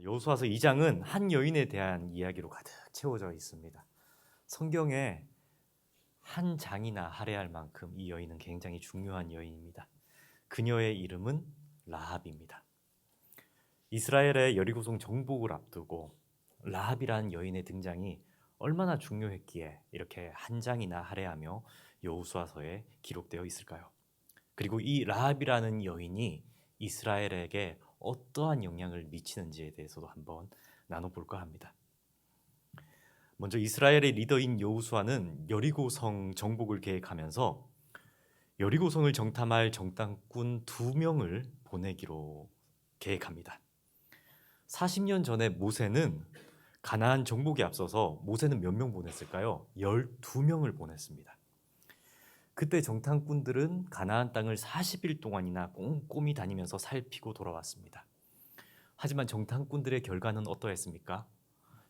여호수아서 2장은 한 여인에 대한 이야기로 가득 채워져 있습니다. 성경에 한 장이나 할애할 만큼 이 여인은 굉장히 중요한 여인입니다. 그녀의 이름은 라합입니다. 이스라엘의 여리고성 정복을 앞두고 라합이라는 여인의 등장이 얼마나 중요했기에 이렇게 한 장이나 할애하며 여호수아서에 기록되어 있을까요? 그리고 이 라합이라는 여인이 이스라엘에게 어떠한 영향을 미치는지에 대해서도 한번 나눠볼까 합니다. 먼저 이스라엘의 리더인 여호수아는 여리고성 정복을 계획하면서 여리고성을 정탐할 정탐꾼 2명을 보내기로 계획합니다. 40년 전에 모세는 가나안 정복에 앞서서 모세는 몇 명 보냈을까요? 12명을 보냈습니다. 그때 정탐꾼들은 가나안 땅을 40일 동안이나 꼼꼼히 다니면서 살피고 돌아왔습니다. 하지만 정탐꾼들의 결과는 어떠했습니까?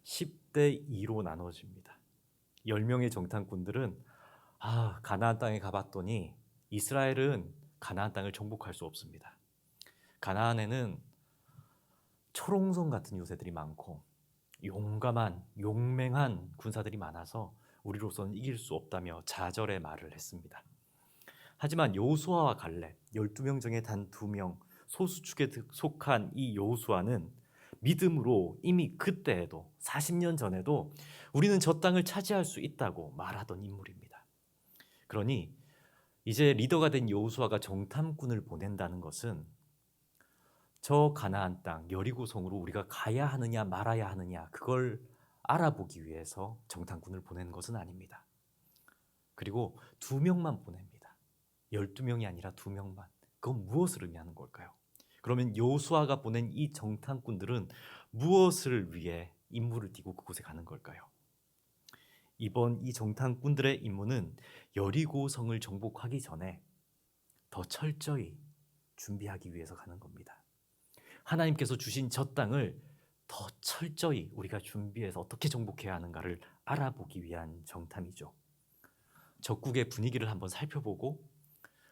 10대 2로 나눠집니다. 10명의 정탐꾼들은 가나안 땅에 가봤더니 이스라엘은 가나안 땅을 정복할 수 없습니다. 가나안에는 초롱성 같은 요새들이 많고 용감한 용맹한 군사들이 많아서 우리로서는 이길 수 없다며 좌절의 말을 했습니다. 하지만 여호수아와 갈렙 12명 중에 단 2명 소수축에 속한 이 여호수아는 믿음으로 이미 그때에도 40년 전에도 우리는 저 땅을 차지할 수 있다고 말하던 인물입니다. 그러니 이제 리더가 된 여호수아가 정탐꾼을 보낸다는 것은 저 가나안 땅 여리고성으로 우리가 가야 하느냐 말아야 하느냐 그걸 알아보기 위해서 정탐꾼을 보내는 것은 아닙니다. 그리고 2명만 보냅니다. 12명이 아니라 2명만. 그건 무엇을 의미하는 걸까요? 그러면 여호수아가 보낸 이 정탐꾼들은 무엇을 위해 임무를 띠고 그곳에 가는 걸까요? 이번 이 정탐꾼들의 임무는 여리고성을 정복하기 전에 더 철저히 준비하기 위해서 가는 겁니다. 하나님께서 주신 저 땅을 더 철저히 우리가 준비해서 어떻게 정복해야 하는가를 알아보기 위한 정탐이죠. 적국의 분위기를 한번 살펴보고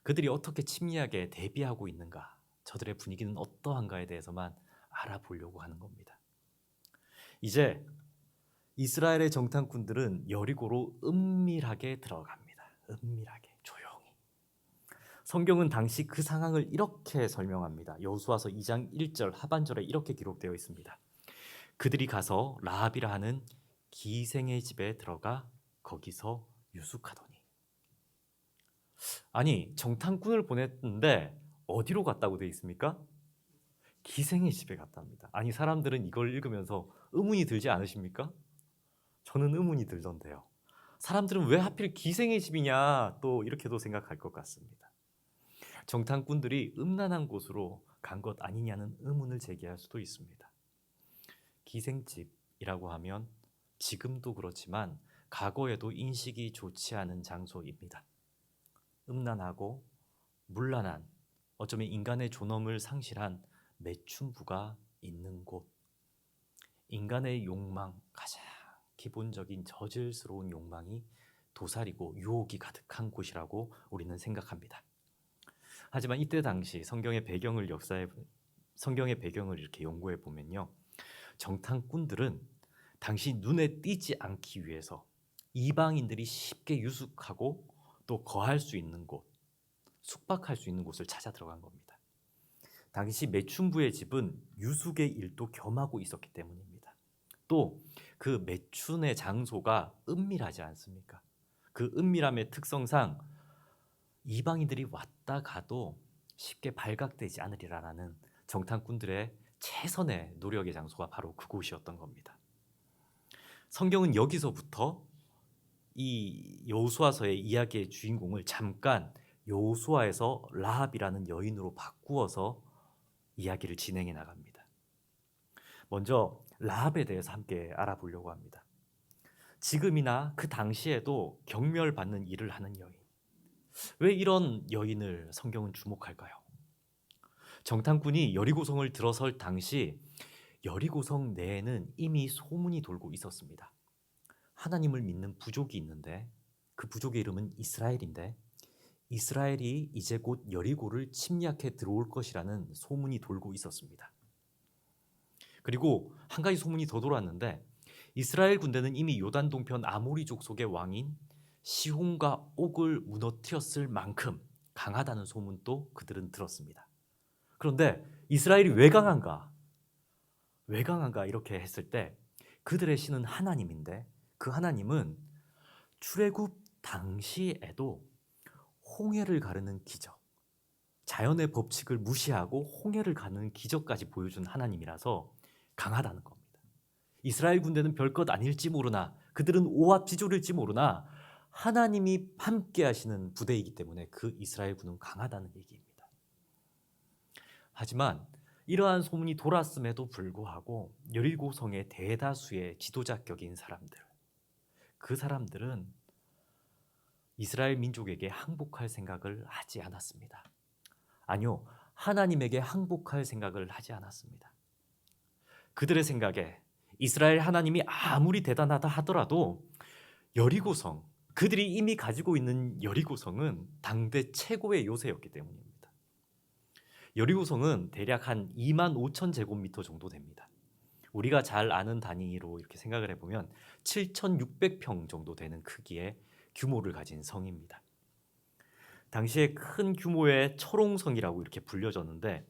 그들이 어떻게 침략에 대비하고 있는가, 저들의 분위기는 어떠한가에 대해서만 알아보려고 하는 겁니다. 이제 이스라엘의 정탐꾼들은 여리고로 은밀하게 들어갑니다. 은밀하게, 조용히. 성경은 당시 그 상황을 이렇게 설명합니다. 여호수아서 2장 1절 하반절에 이렇게 기록되어 있습니다. 그들이 가서 라합이라 하는 기생의 집에 들어가 거기서 유숙하더니. 아니, 정탐꾼을 보냈는데 어디로 갔다고 되어 있습니까? 기생의 집에 갔답니다. 아니, 사람들은 이걸 읽으면서 의문이 들지 않으십니까? 저는 의문이 들던데요. 사람들은 왜 하필 기생의 집이냐 또 이렇게도 생각할 것 같습니다. 정탐꾼들이 음란한 곳으로 간 것 아니냐는 의문을 제기할 수도 있습니다. 기생집이라고 하면 지금도 그렇지만 과거에도 인식이 좋지 않은 장소입니다. 음란하고 문란한, 어쩌면 인간의 존엄을 상실한 매춘부가 있는 곳. 인간의 욕망, 가장 기본적인 저질스러운 욕망이 도사리고 유혹이 가득한 곳이라고 우리는 생각합니다. 하지만 이때 당시 성경의 배경을 이렇게 연구해 보면요, 정탐꾼들은 당시 눈에 띄지 않기 위해서 이방인들이 쉽게 유숙하고 또 거할 수 있는 곳, 숙박할 수 있는 곳을 찾아 들어간 겁니다. 당시 매춘부의 집은 유숙의 일도 겸하고 있었기 때문입니다. 또 그 매춘의 장소가 은밀하지 않습니까? 그 은밀함의 특성상 이방인들이 왔다 가도 쉽게 발각되지 않으리라는 정탐꾼들의 최선의 노력의 장소가 바로 그곳이었던 겁니다. 성경은 여기서부터 이 여호수아서의 이야기의 주인공을 잠깐 여호수아에서 라합이라는 여인으로 바꾸어서 이야기를 진행해 나갑니다. 먼저 라합에 대해서 함께 알아보려고 합니다. 지금이나 그 당시에도 경멸받는 일을 하는 여인. 왜 이런 여인을 성경은 주목할까요? 정탐꾼이 여리고성을 들어설 당시 여리고성 내에는 이미 소문이 돌고 있었습니다. 하나님을 믿는 부족이 있는데 그 부족의 이름은 이스라엘인데 이스라엘이 이제 곧 여리고를 침략해 들어올 것이라는 소문이 돌고 있었습니다. 그리고 한 가지 소문이 더 돌았는데 이스라엘 군대는 이미 요단 동편 아모리 족속의 왕인 시혼과 옥을 무너뜨렸을 만큼 강하다는 소문도 그들은 들었습니다. 그런데 이스라엘이 왜 강한가? 왜 강한가 이렇게 했을 때 그들의 신은 하나님인데 그 하나님은 출애굽 당시에도 홍해를 가르는 기적, 자연의 법칙을 무시하고 홍해를 가르는 기적까지 보여준 하나님이라서 강하다는 겁니다. 이스라엘 군대는 별것 아닐지 모르나 그들은 오합지졸일지 모르나 하나님이 함께 하시는 부대이기 때문에 그 이스라엘 군은 강하다는 얘기입니다. 하지만 이러한 소문이 돌았음에도 불구하고 여리고성의 대다수의 지도자격인 사람들, 그 사람들은 이스라엘 민족에게 항복할 생각을 하지 않았습니다. 아니요, 하나님에게 항복할 생각을 하지 않았습니다. 그들의 생각에 이스라엘 하나님이 아무리 대단하다 하더라도 여리고성, 그들이 이미 가지고 있는 여리고성은 당대 최고의 요새였기 때문입니다. 여리고성은 대략 한 2만 5천 제곱미터 정도 됩니다. 우리가 잘 아는 단위로 이렇게 생각을 해보면 7,600평 정도 되는 크기의 규모를 가진 성입니다. 당시에 큰 규모의 철옹성이라고 이렇게 불려졌는데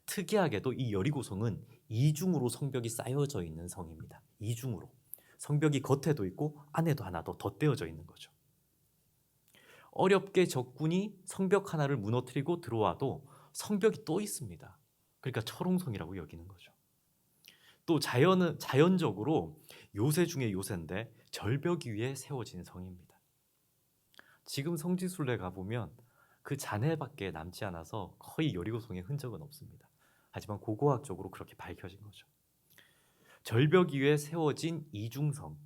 특이하게도 이 여리고성은 이중으로 성벽이 쌓여져 있는 성입니다. 이중으로. 성벽이 겉에도 있고 안에도 하나 더 덧대어져 있는 거죠. 어렵게 적군이 성벽 하나를 무너뜨리고 들어와도 성벽이 또 있습니다. 그러니까 철옹성이라고 여기는 거죠. 또 자연적으로 요새 중에 요새인데 절벽 위에 세워진 성입니다. 지금 성지순례 가보면 그 잔해밖에 남지 않아서 거의 여리고성의 흔적은 없습니다. 하지만 고고학적으로 그렇게 밝혀진 거죠. 절벽 위에 세워진 이중성.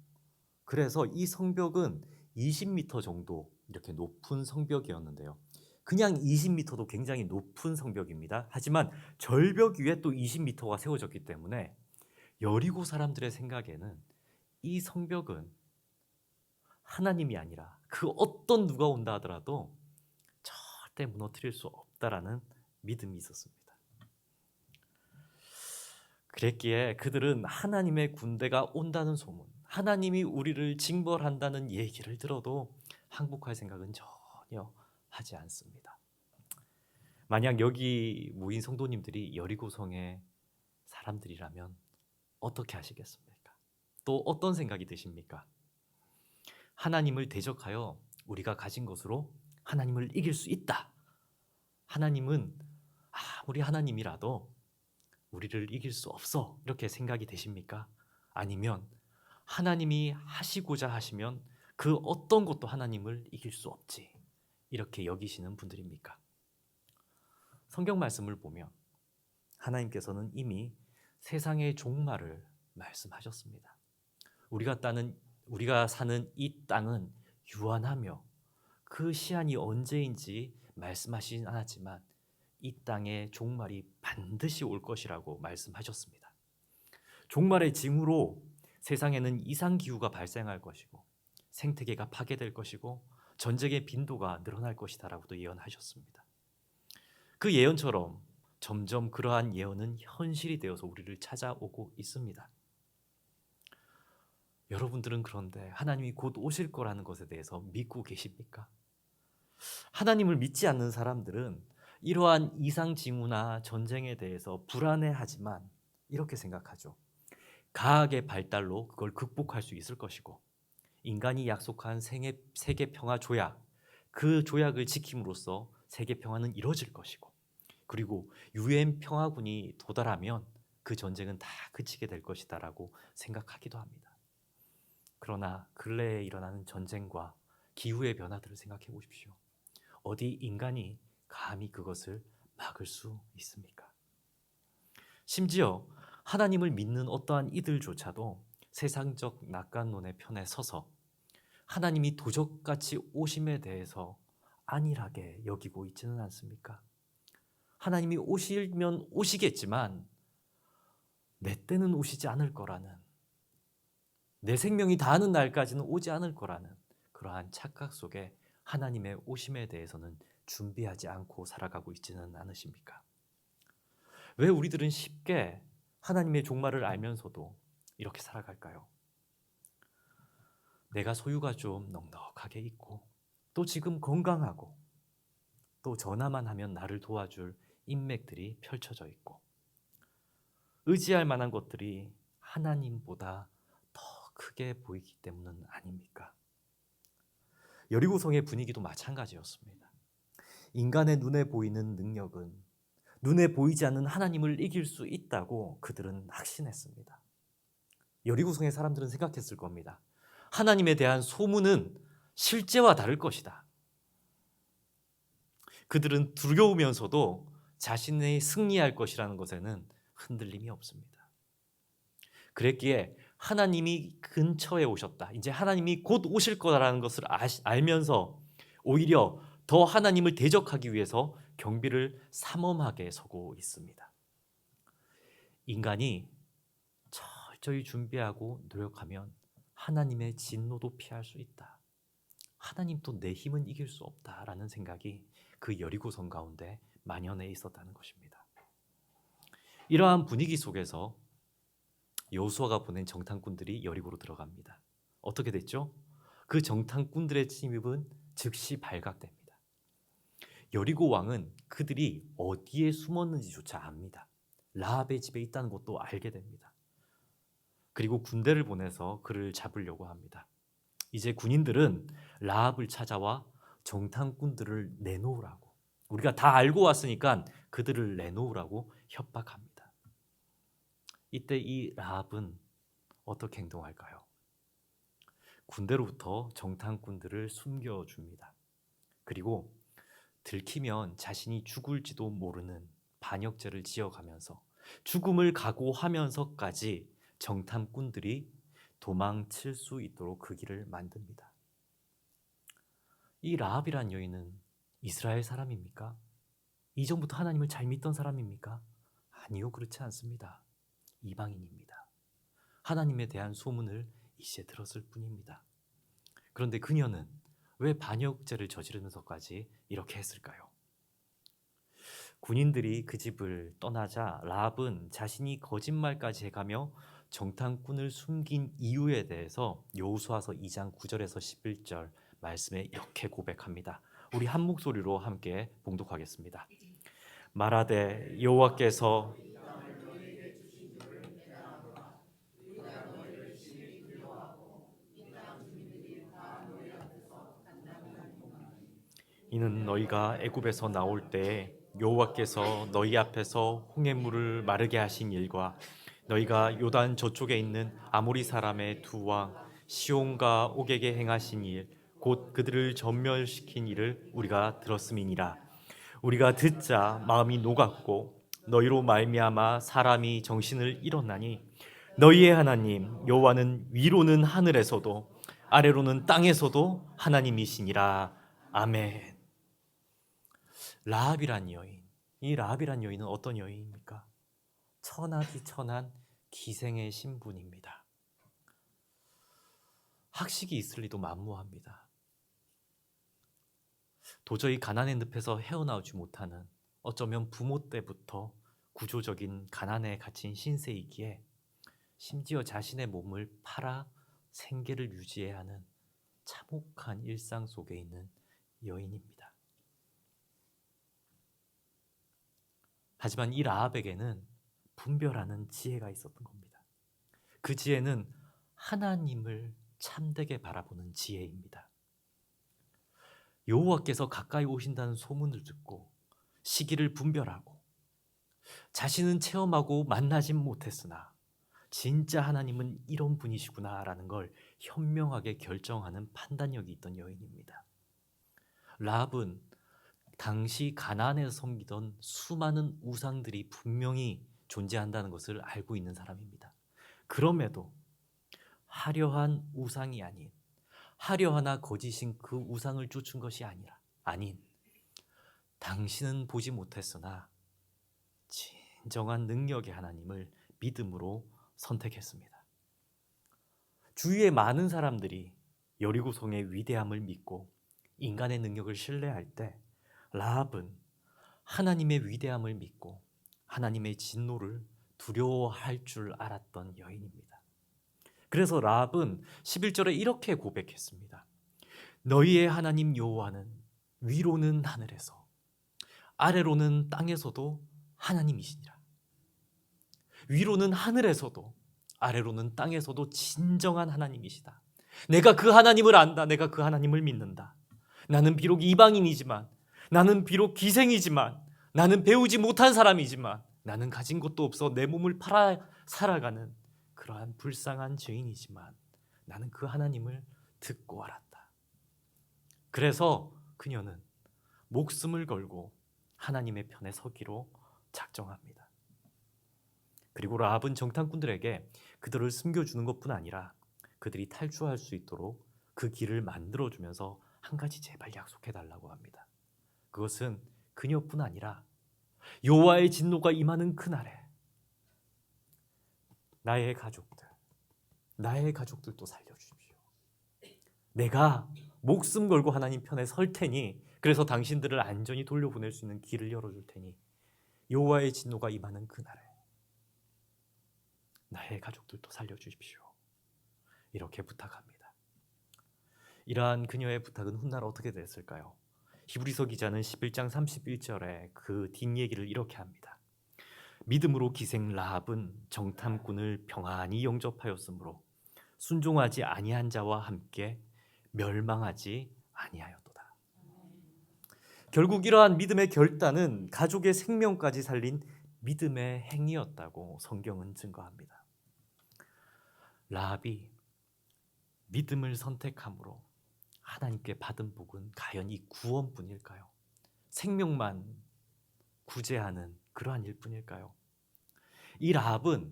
그래서 이 성벽은 20m 정도 이렇게 높은 성벽이었는데요. 그냥 20m도 굉장히 높은 성벽입니다. 하지만 절벽 위에 또 20m가 세워졌기 때문에 여리고 사람들의 생각에는 이 성벽은 하나님이 아니라 그 어떤 누가 온다 하더라도 절대 무너뜨릴 수 없다라는 믿음이 있었습니다. 그랬기에 그들은 하나님의 군대가 온다는 소문, 하나님이 우리를 징벌한다는 얘기를 들어도 항복할 생각은 전혀 하지 않습니다. 만약 여기 모인 성도님들이 여리고성의 사람들이라면 어떻게 하시겠습니까? 또 어떤 생각이 드십니까? 하나님을 대적하여 우리가 가진 것으로 하나님을 이길 수 있다. 하나님은 아무리 하나님이라도 우리를 이길 수 없어. 이렇게 생각이 되십니까? 아니면 하나님이 하시고자 하시면 그 어떤 것도 하나님을 이길 수 없지. 이렇게 여기시는 분들입니까? 성경 말씀을 보면 하나님께서는 이미 세상의 종말을 말씀하셨습니다. 우리가 사는 이 땅은 유한하며 그 시한이 언제인지 말씀하시진 않았지만 이 땅의 종말이 반드시 올 것이라고 말씀하셨습니다. 종말의 징후로 세상에는 이상기후가 발생할 것이고 생태계가 파괴될 것이고 전쟁의 빈도가 늘어날 것이다라고도 예언하셨습니다. 그 예언처럼 점점 그러한 예언은 현실이 되어서 우리를 찾아오고 있습니다. 여러분들은 그런데 하나님이 곧 오실 거라는 것에 대해서 믿고 계십니까? 하나님을 믿지 않는 사람들은 이러한 이상징후나 전쟁에 대해서 불안해하지만 이렇게 생각하죠. 과학의 발달로 그걸 극복할 수 있을 것이고 인간이 약속한 세계 평화 조약, 그 조약을 지킴으로써 세계 평화는 이루어질 것이고 그리고 유엔 평화군이 도달하면 그 전쟁은 다 그치게 될 것이다라고 생각하기도 합니다. 그러나 근래에 일어나는 전쟁과 기후의 변화들을 생각해 보십시오. 어디 인간이 감히 그것을 막을 수 있습니까? 심지어 하나님을 믿는 어떠한 이들조차도 세상적 낙관론의 편에 서서 하나님이 도적같이 오심에 대해서 안일하게 여기고 있지는 않습니까? 하나님이 오시면 오시겠지만 내 때는 오시지 않을 거라는, 내 생명이 다하는 날까지는 오지 않을 거라는 그러한 착각 속에 하나님의 오심에 대해서는 준비하지 않고 살아가고 있지는 않으십니까? 왜 우리들은 쉽게 하나님의 종말을 알면서도 이렇게 살아갈까요? 내가 소유가 좀 넉넉하게 있고 또 지금 건강하고 또 전화만 하면 나를 도와줄 인맥들이 펼쳐져 있고 의지할 만한 것들이 하나님보다 더 크게 보이기 때문은 아닙니까? 여리고성의 분위기도 마찬가지였습니다. 인간의 눈에 보이는 능력은 눈에 보이지 않는 하나님을 이길 수 있다고 그들은 확신했습니다. 여리고성의 사람들은 생각했을 겁니다. 하나님에 대한 소문은 실제와 다를 것이다. 그들은 두려우면서도 자신이 승리할 것이라는 것에는 흔들림이 없습니다. 그랬기에 하나님이 근처에 오셨다. 이제 하나님이 곧 오실 거라는 것을 알면서 오히려 더 하나님을 대적하기 위해서 경비를 삼엄하게 서고 있습니다. 인간이 철저히 준비하고 노력하면 하나님의 진노도 피할 수 있다. 하나님도 내 힘은 이길 수 없다라는 생각이 그 여리고성 가운데 만연해 있었다는 것입니다. 이러한 분위기 속에서 여호수아가 보낸 정탐꾼들이 여리고로 들어갑니다. 어떻게 됐죠? 그 정탐꾼들의 침입은 즉시 발각됩니다. 여리고 왕은 그들이 어디에 숨었는지조차 압니다. 라합의 집에 있다는 것도 알게 됩니다. 그리고 군대를 보내서 그를 잡으려고 합니다. 이제 군인들은 라합을 찾아와 정탐꾼들을 내놓으라고, 우리가 다 알고 왔으니까 그들을 내놓으라고 협박합니다. 이때 이 라합은 어떻게 행동할까요? 군대로부터 정탐꾼들을 숨겨줍니다. 그리고 들키면 자신이 죽을지도 모르는 반역죄를 지어가면서 죽음을 각오하면서까지 정탐꾼들이 도망칠 수 있도록 그 길을 만듭니다. 이 라합이란 여인은 이스라엘 사람입니까? 이전부터 하나님을 잘 믿던 사람입니까? 아니요, 그렇지 않습니다. 이방인입니다. 하나님에 대한 소문을 이제 들었을 뿐입니다. 그런데 그녀는 왜 반역죄를 저지르면서까지 이렇게 했을까요? 군인들이 그 집을 떠나자 라합은 자신이 거짓말까지 해가며 정탐꾼을 숨긴 이유에 대해서 여호수아서 2장 9절에서 11절 말씀에 이렇게 고백합니다. 우리 한 목소리로 함께 봉독하겠습니다. 말하되 여호와께서 이는 너희가 애굽에서 나올 때에 여호와께서 너희 앞에서 홍해물을 마르게 하신 일과 너희가 요단 저쪽에 있는 아모리 사람의 두 왕 시온과 옥에게 행하신 일 곧 그들을 전멸시킨 일을 우리가 들었음이니라. 우리가 듣자 마음이 녹았고 너희로 말미암아 사람이 정신을 잃었나니 너희의 하나님 여호와는 위로는 하늘에서도 아래로는 땅에서도 하나님이시니라. 아멘. 라합이란 여인, 이 라합이란 여인은 어떤 여인입니까? 천하디 천한 기생의 신분입니다. 학식이 있을 리도 만무합니다. 도저히 가난의 늪에서 헤어나오지 못하는, 어쩌면 부모 때부터 구조적인 가난에 갇힌 신세이기에 심지어 자신의 몸을 팔아 생계를 유지해야 하는 참혹한 일상 속에 있는 여인입니다. 하지만 이 라합에게는 분별하는 지혜가 있었던 겁니다. 그 지혜는 하나님을 참되게 바라보는 지혜입니다. 여호와께서 가까이 오신다는 소문을 듣고 시기를 분별하고 자신은 체험하고 만나진 못했으나 진짜 하나님은 이런 분이시구나라는 걸 현명하게 결정하는 판단력이 있던 여인입니다. 라합은 당시 가나안에서 섬기던 수많은 우상들이 분명히 존재한다는 것을 알고 있는 사람입니다. 그럼에도 화려한 우상이 아닌, 화려하나 거짓인 그 우상을 쫓은 것이 아닌 당신은 보지 못했으나 진정한 능력의 하나님을 믿음으로 선택했습니다. 주위의 많은 사람들이 여리고성의 위대함을 믿고 인간의 능력을 신뢰할 때 라합은 하나님의 위대함을 믿고 하나님의 진노를 두려워할 줄 알았던 여인입니다. 그래서 라합은 11절에 이렇게 고백했습니다. 너희의 하나님 여호와는 위로는 하늘에서 아래로는 땅에서도 하나님이시니라. 위로는 하늘에서도 아래로는 땅에서도 진정한 하나님이시다. 내가 그 하나님을 안다. 내가 그 하나님을 믿는다. 나는 비록 이방인이지만, 나는 비록 기생이지만, 나는 배우지 못한 사람이지만, 나는 가진 것도 없어 내 몸을 팔아 살아가는 그러한 불쌍한 죄인이지만 나는 그 하나님을 듣고 알았다. 그래서 그녀는 목숨을 걸고 하나님의 편에 서기로 작정합니다. 그리고 라합은 정탐꾼들에게 그들을 숨겨주는 것뿐 아니라 그들이 탈주할 수 있도록 그 길을 만들어주면서 한 가지 제발 약속해달라고 합니다. 그것은 그녀뿐 아니라 여호와의 진노가 임하는 그날에 나의 가족들도 살려주십시오. 내가 목숨 걸고 하나님 편에 설 테니, 그래서 당신들을 안전히 돌려보낼 수 있는 길을 열어줄 테니 여호와의 진노가 임하는 그날에 나의 가족들도 살려주십시오. 이렇게 부탁합니다. 이러한 그녀의 부탁은 훗날 어떻게 됐을까요? 히브리서 기자는 11장 31절에 그 뒷얘기를 이렇게 합니다. 믿음으로 기생 라합은 정탐꾼을 평안히 영접하였으므로 순종하지 아니한 자와 함께 멸망하지 아니하였도다. 결국 이러한 믿음의 결단은 가족의 생명까지 살린 믿음의 행위였다고 성경은 증거합니다. 라합이 믿음을 선택함으로 하나님께 받은 복은 과연 이 구원뿐일까요? 생명만 구제하는 그러한 일뿐일까요? 이 라합은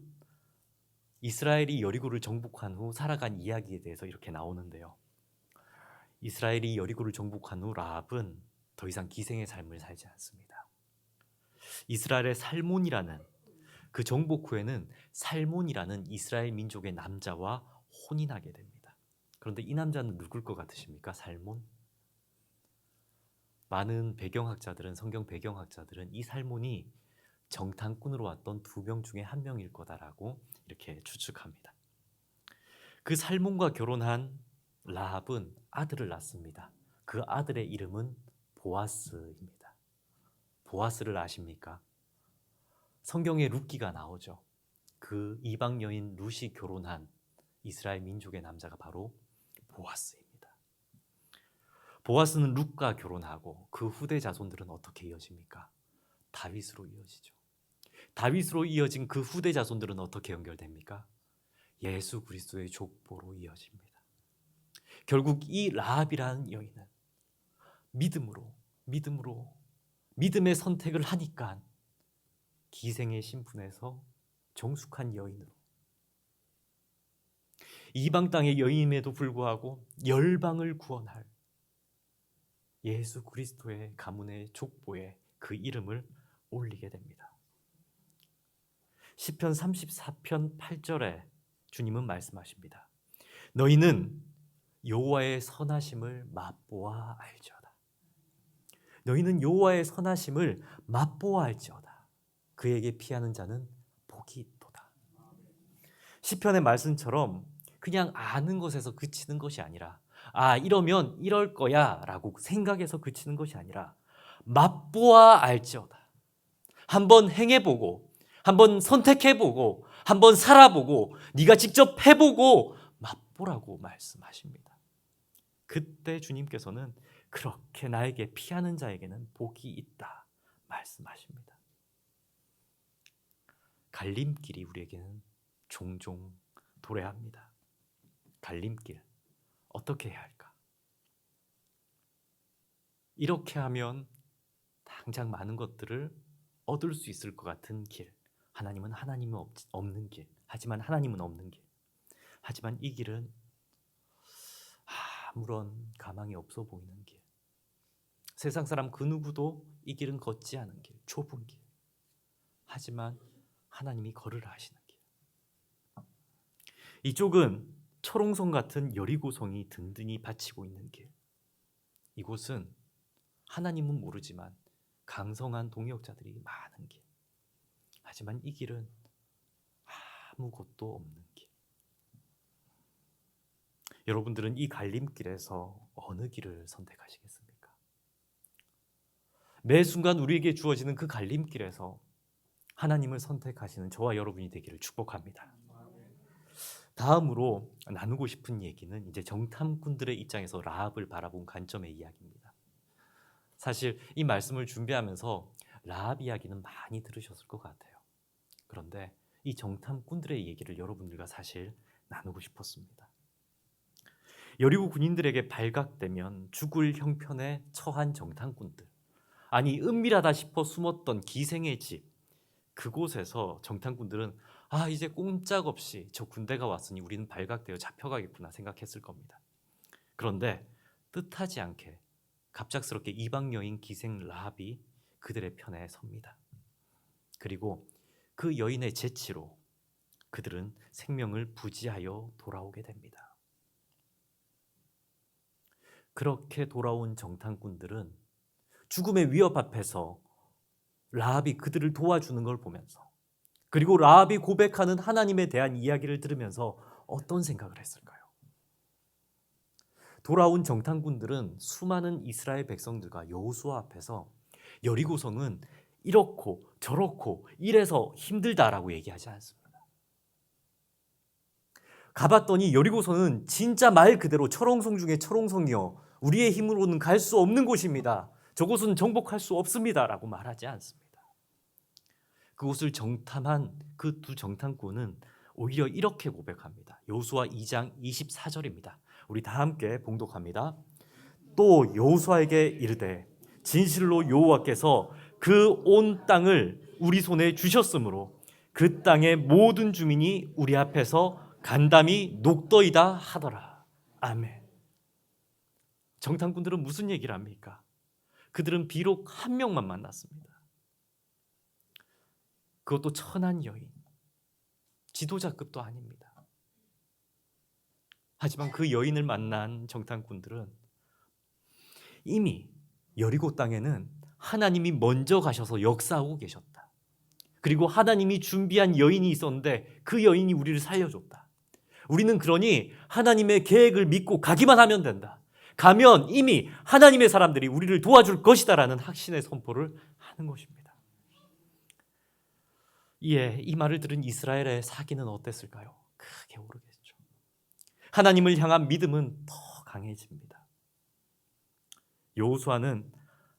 이스라엘이 여리고를 정복한 후 살아간 이야기에 대해서 이렇게 나오는데요. 이스라엘이 여리고를 정복한 후 라합은 더 이상 기생의 삶을 살지 않습니다. 이스라엘의 살몬이라는, 그 정복 후에는 살몬이라는 이스라엘 민족의 남자와 혼인하게 됩니다. 그런데 이 남자는 누굴 것 같으십니까? 살몬? 많은 배경학자들은, 성경 배경학자들은 이 살몬이 정탐꾼으로 왔던 2명 중에 1명일 거다라고 이렇게 추측합니다. 그 살몬과 결혼한 라합은 아들을 낳습니다. 그 아들의 이름은 보아스입니다. 보아스를 아십니까? 성경에 룻기가 나오죠. 그 이방 여인 룻이 결혼한 이스라엘 민족의 남자가 바로 보아스입니다. 보아스는 룻과 결혼하고 그 후대 자손들은 어떻게 이어집니까? 다윗으로 이어지죠. 다윗으로 이어진 그 후대 자손들은 어떻게 연결됩니까? 예수 그리스도의 족보로 이어집니다. 결국 이 라합이라는 여인은 믿음의 선택을 하니까 기생의 신분에서 정숙한 여인으로, 이방 땅의 여인임에도 불구하고 열방을 구원할 예수 그리스도의 가문의 족보에 그 이름을 올리게 됩니다. 시편 34편 8절에 주님은 말씀하십니다. 너희는 여호와의 선하심을 맛보아 알지어다. 너희는 여호와의 선하심을 맛보아 알지어다. 그에게 피하는 자는 복이 있도다. 시편의 말씀처럼 그냥 아는 것에서 그치는 것이 아니라, 이러면 이럴 거야 라고 생각해서 그치는 것이 아니라 맛보아 알지어다. 한번 행해보고, 한번 선택해보고, 한번 살아보고, 네가 직접 해보고 맛보라고 말씀하십니다. 그때 주님께서는 그렇게 나에게 피하는 자에게는 복이 있다 말씀하십니다. 갈림길이 우리에게는 종종 도래합니다. 갈림길, 어떻게 해야 할까? 이렇게 하면 당장 많은 것들을 얻을 수 있을 것 같은 길, 하나님은 없는 길, 하지만 하나님은 없는 길, 하지만 이 길은 아무런 가망이 없어 보이는 길, 세상 사람 그 누구도 이 길은 걷지 않은 길, 좁은 길, 하지만 하나님이 걸으라 하시는 길. 이쪽은 철옹성 같은 여리고성이 든든히 받치고 있는 길, 이곳은 하나님은 모르지만 강성한 동역자들이 많은 길, 하지만 이 길은 아무것도 없는 길. 여러분들은 이 갈림길에서 어느 길을 선택하시겠습니까? 매 순간 우리에게 주어지는 그 갈림길에서 하나님을 선택하시는 저와 여러분이 되기를 축복합니다. 다음으로 나누고 싶은 얘기는 이제 정탐꾼들의 입장에서 라합을 바라본 관점의 이야기입니다. 사실 이 말씀을 준비하면서 라합 이야기는 많이 들으셨을 것 같아요. 그런데 이 정탐꾼들의 얘기를 여러분들과 사실 나누고 싶었습니다. 여리고 군인들에게 발각되면 죽을 형편에 처한 정탐꾼들, 아니 은밀하다 싶어 숨었던 기생의 집, 그곳에서 정탐꾼들은 이제 꼼짝없이 저 군대가 왔으니 우리는 발각되어 잡혀가겠구나 생각했을 겁니다. 그런데 뜻하지 않게 갑작스럽게 이방 여인 기생 라합이 그들의 편에 섭니다. 그리고 그 여인의 제치로 그들은 생명을 부지하여 돌아오게 됩니다. 그렇게 돌아온 정탐꾼들은 죽음의 위협 앞에서 라합이 그들을 도와주는 걸 보면서, 그리고 라합이 고백하는 하나님에 대한 이야기를 들으면서 어떤 생각을 했을까요? 돌아온 정탐꾼들은 수많은 이스라엘 백성들과 여호수아 앞에서 여리고성은 이렇고 저렇고 이래서 힘들다라고 얘기하지 않습니다. 가봤더니 여리고성은 진짜 말 그대로 철옹성 중에 철옹성이요, 우리의 힘으로는 갈 수 없는 곳입니다. 저곳은 정복할 수 없습니다라고 말하지 않습니다. 그곳을 정탐한 그 두 정탐꾼은 오히려 이렇게 고백합니다. 여호수아 2장 24절입니다. 우리 다 함께 봉독합니다. 또 여호수아에게 이르되 진실로 여호와께서 그 온 땅을 우리 손에 주셨으므로 그 땅의 모든 주민이 우리 앞에서 간담이 녹더이다 하더라. 아멘. 정탐꾼들은 무슨 얘기를 합니까? 그들은 비록 한 명만 만났습니다. 그것도 천한 여인, 지도자급도 아닙니다. 하지만 그 여인을 만난 정탐꾼들은 이미 여리고 땅에는 하나님이 먼저 가셔서 역사하고 계셨다. 그리고 하나님이 준비한 여인이 있었는데 그 여인이 우리를 살려줬다. 우리는 그러니 하나님의 계획을 믿고 가기만 하면 된다. 가면 이미 하나님의 사람들이 우리를 도와줄 것이다라는 확신의 선포를 하는 것입니다. 이 말을 들은 이스라엘의 사기는 어땠을까요? 크게 오르겠죠. 하나님을 향한 믿음은 더 강해집니다. 여호수아는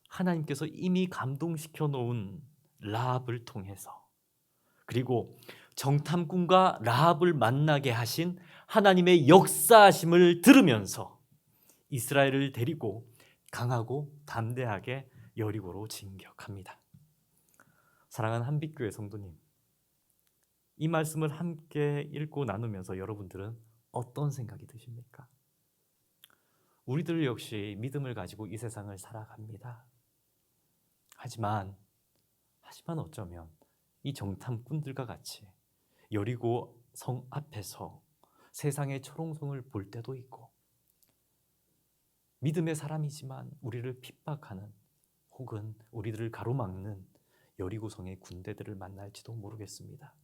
하나님께서 이미 감동시켜 놓은 라합을 통해서, 그리고 정탐꾼과 라합을 만나게 하신 하나님의 역사하심을 들으면서 이스라엘을 데리고 강하고 담대하게 여리고로 진격합니다. 사랑하는 한빛교회 성도님, 이 말씀을 함께 읽고 나누면서 여러분들은 어떤 생각이 드십니까? 우리들 역시 믿음을 가지고 이 세상을 살아갑니다. 하지만 어쩌면 이 정탐꾼들과 같이 여리고 성 앞에서 세상의 초롱성을 볼 때도 있고, 믿음의 사람이지만 우리를 핍박하는 혹은 우리들을 가로막는 여리고성의 군대들을 만날지도 모르겠습니다.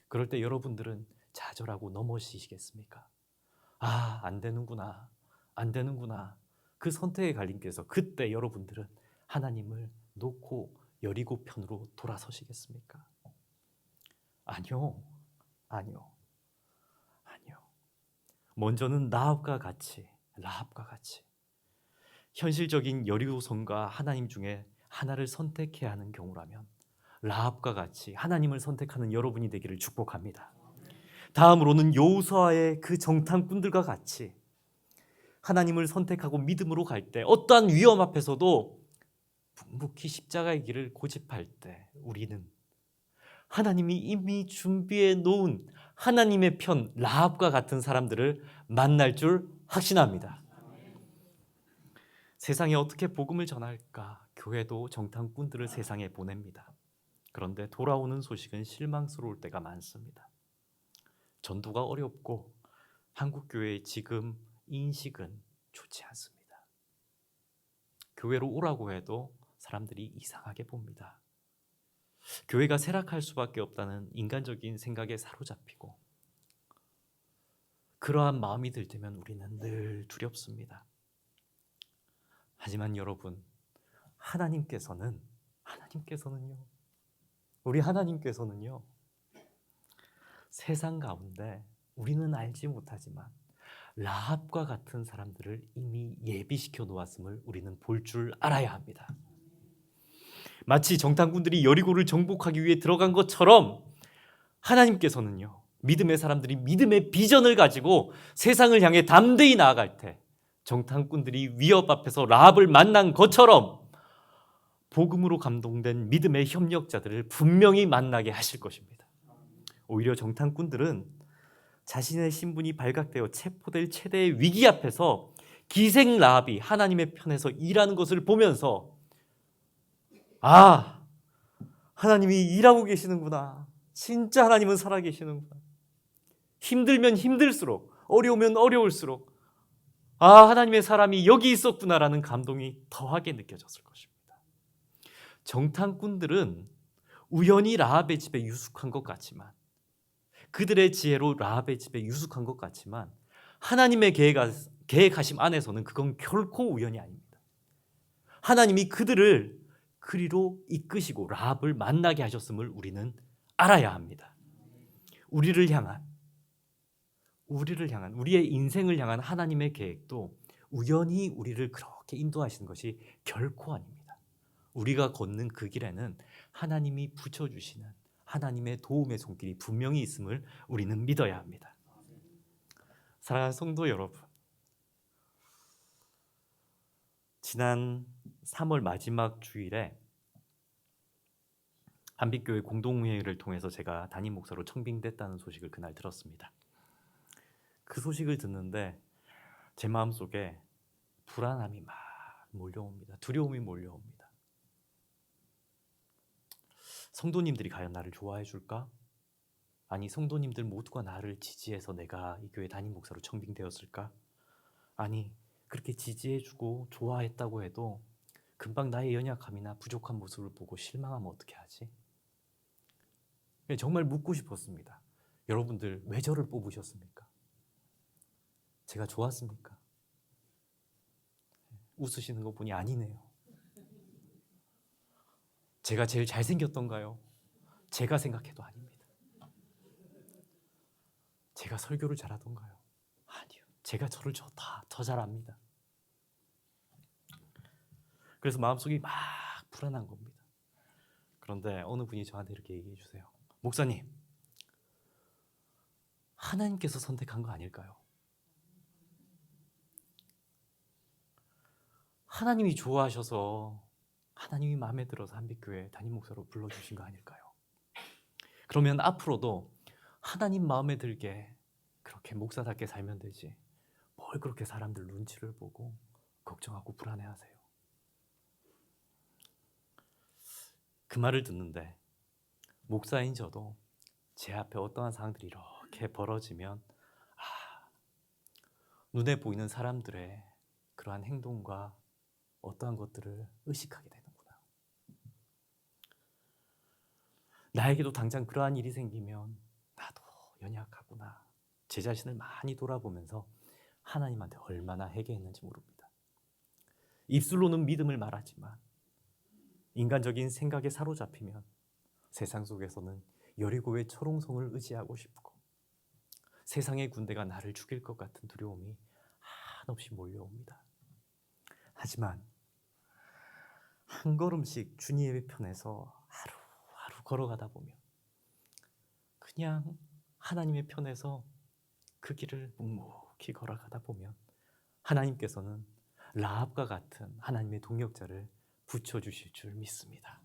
그럴 때 여러분들은 좌절하고 넘어지시겠습니까? 안 되는구나, 안 되는구나. 그 선택의 갈림길에서 그때 여러분들은 하나님을 놓고 여리고 편으로 돌아서시겠습니까? 아니요. 먼저는 라합과 같이 현실적인 여리고성과 하나님 중에 하나를 선택해야 하는 경우라면 라합과 같이 하나님을 선택하는 여러분이 되기를 축복합니다. 다음으로는 여호수아의 그 정탐꾼들과 같이 하나님을 선택하고 믿음으로 갈 때, 어떠한 위험 앞에서도 묵묵히 십자가의 길을 고집할 때 우리는 하나님이 이미 준비해 놓은 하나님의 편 라합과 같은 사람들을 만날 줄 확신합니다. 세상에 어떻게 복음을 전할까? 교회도 정탐꾼들을 세상에 보냅니다. 그런데 돌아오는 소식은 실망스러울 때가 많습니다. 전도가 어렵고 한국 교회의 지금 인식은 좋지 않습니다. 교회로 오라고 해도 사람들이 이상하게 봅니다. 교회가 쇠락할 수밖에 없다는 인간적인 생각에 사로잡히고 그러한 마음이 들 때면 우리는 늘 두렵습니다. 하지만 여러분, 우리 하나님께서는요, 세상 가운데 우리는 알지 못하지만 라합과 같은 사람들을 이미 예비시켜 놓았음을 우리는 볼 줄 알아야 합니다. 마치 정탐꾼들이 여리고를 정복하기 위해 들어간 것처럼 하나님께서는요, 믿음의 사람들이 믿음의 비전을 가지고 세상을 향해 담대히 나아갈 때 정탐꾼들이 위협 앞에서 라합을 만난 것처럼 복음으로 감동된 믿음의 협력자들을 분명히 만나게 하실 것입니다. 오히려 정탐꾼들은 자신의 신분이 발각되어 체포될 최대의 위기 앞에서 기생 라합이 하나님의 편에서 일하는 것을 보면서 아, 하나님이 일하고 계시는구나. 진짜 하나님은 살아계시는구나. 힘들면 힘들수록, 어려우면 어려울수록 아, 하나님의 사람이 여기 있었구나라는 감동이 더하게 느껴졌을 것입니다. 정탐꾼들은 우연히 라합의 집에 유숙한 것 같지만, 그들의 지혜로 라합의 집에 유숙한 것 같지만 하나님의 계획하심 안에서는 그건 결코 우연이 아닙니다. 하나님이 그들을 그리로 이끄시고 라합을 만나게 하셨음을 우리는 알아야 합니다. 우리를 향한 우리의 인생을 향한 하나님의 계획도 우연히 우리를 그렇게 인도하시는 것이 결코 아닙니다. 우리가 걷는 그 길에는 하나님이 붙여주시는 하나님의 도움의 손길이 분명히 있음을 우리는 믿어야 합니다. 사랑하는 성도 여러분, 지난 3월 마지막 주일에 한빛교회 공동회의를 통해서 제가 담임 목사로 청빙됐다는 소식을 그날 들었습니다. 그 소식을 듣는데 제 마음속에 불안함이 막 몰려옵니다. 두려움이 몰려옵니다. 성도님들이 과연 나를 좋아해 줄까? 아니, 성도님들 모두가 나를 지지해서 내가 이 교회 담임 목사로 청빙되었을까? 아니, 그렇게 지지해주고 좋아했다고 해도 금방 나의 연약함이나 부족한 모습을 보고 실망하면 어떻게 하지? 정말 묻고 싶었습니다. 여러분들 왜 저를 뽑으셨습니까? 제가 좋았습니까? 웃으시는 거 보니 아니네요. 제가 제일 잘생겼던가요? 제가 생각해도 아닙니다. 제가 설교를 잘하던가요? 아니요. 제가 저를 더 잘합니다. 그래서 마음속이 막 불안한 겁니다. 그런데 어느 분이 저한테 이렇게 얘기해 주세요. 목사님, 하나님께서 선택한 거 아닐까요? 하나님이 좋아하셔서 하나님이 마음에 들어서 한빛교회 담임 목사로 불러주신 거 아닐까요? 그러면 앞으로도 하나님 마음에 들게 그렇게 목사답게 살면 되지, 뭘 그렇게 사람들 눈치를 보고 걱정하고 불안해하세요? 그 말을 듣는데 목사인 저도 제 앞에 어떠한 상황들이 이렇게 벌어지면 눈에 보이는 사람들의 그러한 행동과 어떠한 것들을 의식하게 되는구나. 나에게도 당장 그러한 일이 생기면 나도 연약하구나. 제 자신을 많이 돌아보면서 하나님한테 얼마나 회개했는지 모릅니다. 입술로는 믿음을 말하지만 인간적인 생각에 사로잡히면 세상 속에서는 여리고의 철옹성을 의지하고 싶고 세상의 군대가 나를 죽일 것 같은 두려움이 한없이 몰려옵니다. 하지만 한 걸음씩 주님의 편에서 하루하루 걸어가다 보면 그냥 하나님의 편에서 그 길을 묵묵히 걸어가다 보면 하나님께서는 라합과 같은 하나님의 동역자를 붙여주실 줄 믿습니다.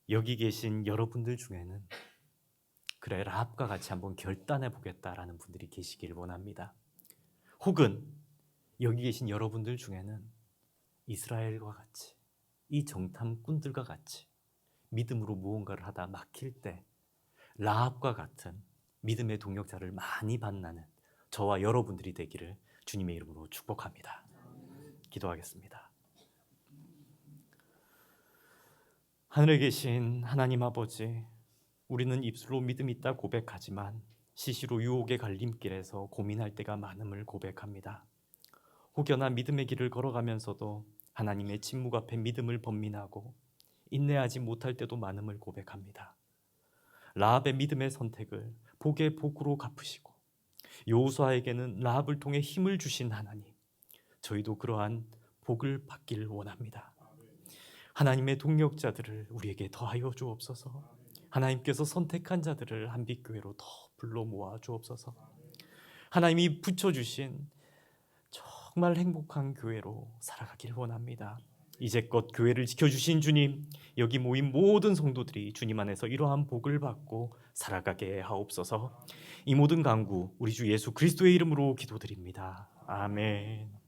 여기 계신 여러분들 중에는 그래, 라합과 같이 한번 결단해 보겠다라는 분들이 계시길 원합니다. 혹은 여기 계신 여러분들 중에는 이스라엘과 같이, 이 정탐꾼들과 같이 믿음으로 무언가를 하다 막힐 때 라합과 같은 믿음의 동역자를 많이 만나는 저와 여러분들이 되기를 주님의 이름으로 축복합니다. 기도하겠습니다. 하늘에 계신 하나님 아버지, 우리는 입술로 믿음 있다 고백하지만 시시로 유혹의 갈림길에서 고민할 때가 많음을 고백합니다. 혹여나 믿음의 길을 걸어가면서도 하나님의 침묵 앞에 믿음을 번민하고 인내하지 못할 때도 많음을 고백합니다. 라합의 믿음의 선택을 복의 복으로 갚으시고 여호수아에게는 라합을 통해 힘을 주신 하나님, 저희도 그러한 복을 받기를 원합니다. 하나님의 동력자들을 우리에게 더하여 주옵소서. 하나님께서 선택한 자들을 한빛교회로 더 불러 모아 주옵소서. 하나님이 붙여주신 정말 행복한 교회로 살아가길 원합니다. 이제껏 교회를 지켜주신 주님, 여기 모인 모든 성도들이 주님 안에서 이러한 복을 받고 살아가게 하옵소서. 이 모든 간구 우리 주 예수 그리스도의 이름으로 기도드립니다. 아멘.